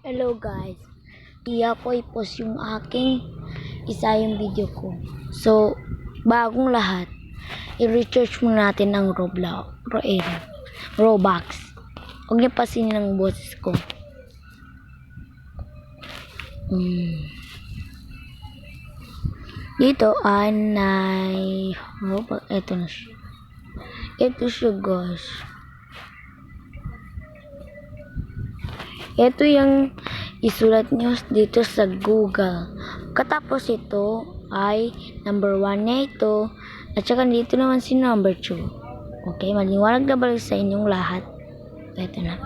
Hello guys, iya ko i-post yung aking yung video ko. So, bagong lahat, i-recharge muna natin ang Robux. Huwag niyo pasinin ang boses ko. Dito ay Robux. Ito na siya. Ito siya guys. Ito yung isulat nyo dito sa Google. Katapos ito ay number 1 na ito. At saka dito naman si number 2. Okay, maliwanag na balik sa inyong lahat. Ito na.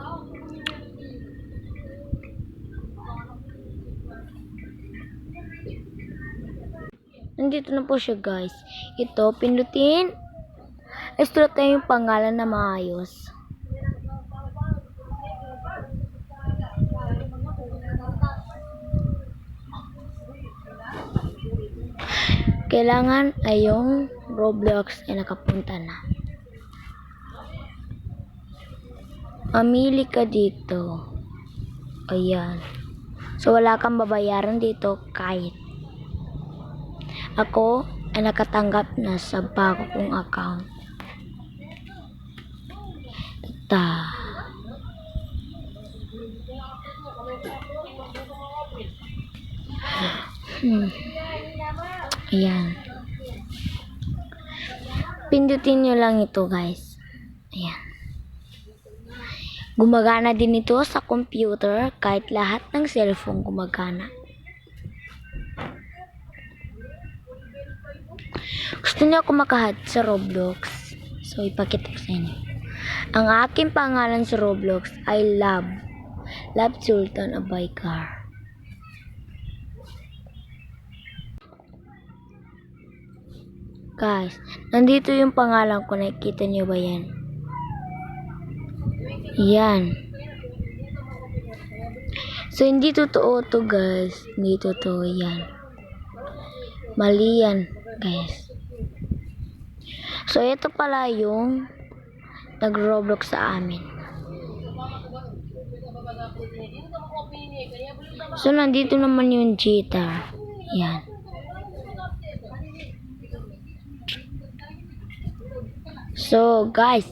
Nandito na po siya guys. Ito, pindutin. Isulat tayo yung pangalan na maayos. Kailangan ay yung Roblox ay nakapunta na. Mamili ka dito. Ayan. So, wala kang babayaran dito kahit. Ako ay nakatanggap na sa bago kong account. Ayan. Pindutin nyo lang ito guys. Ayan. Gumagana din ito sa computer kahit lahat ng cellphone gumagana. Gusto niyo ako makahat sa Roblox? So, ipakita ko sa inyo. Ang aking pangalan sa Roblox ay Love Sultan Abaykar. Guys, nandito yung pangalan ko. Nakikita niyo ba yan? Yan. So, hindi totoo to guys. Hindi totoo yan. Mali yan guys. So, ito pala yung nag-Roblox sa amin. So, nandito naman yung cheater. Yan. So, guys,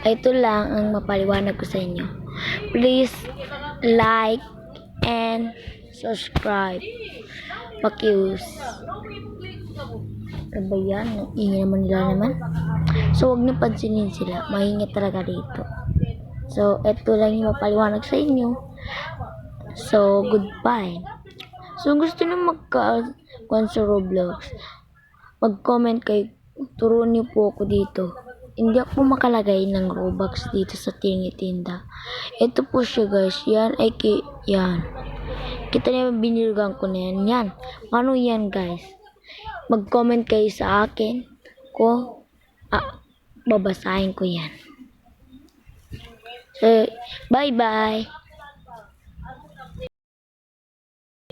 ito lang ang mapaliwanag ko sa inyo. Please, like and subscribe. Pakius. Ano ba yan? Ingay naman nila naman. So, huwag niyo pansinin sila. Mahingit talaga dito. So, ito lang yung mapaliwanag sa inyo. So, goodbye. So, gusto nyo magka-kwan sa Roblox, mag-comment kayo. Turuan niyo po ako dito. Hindi ako makalagay ng Robux dito sa tinda. Ito po siya guys. Yan ay yan. Kita niyo binilgan ko na yan. Yan. Ano yan guys? Mag-comment kayo sa akin. Babasahin ko yan. So, bye-bye.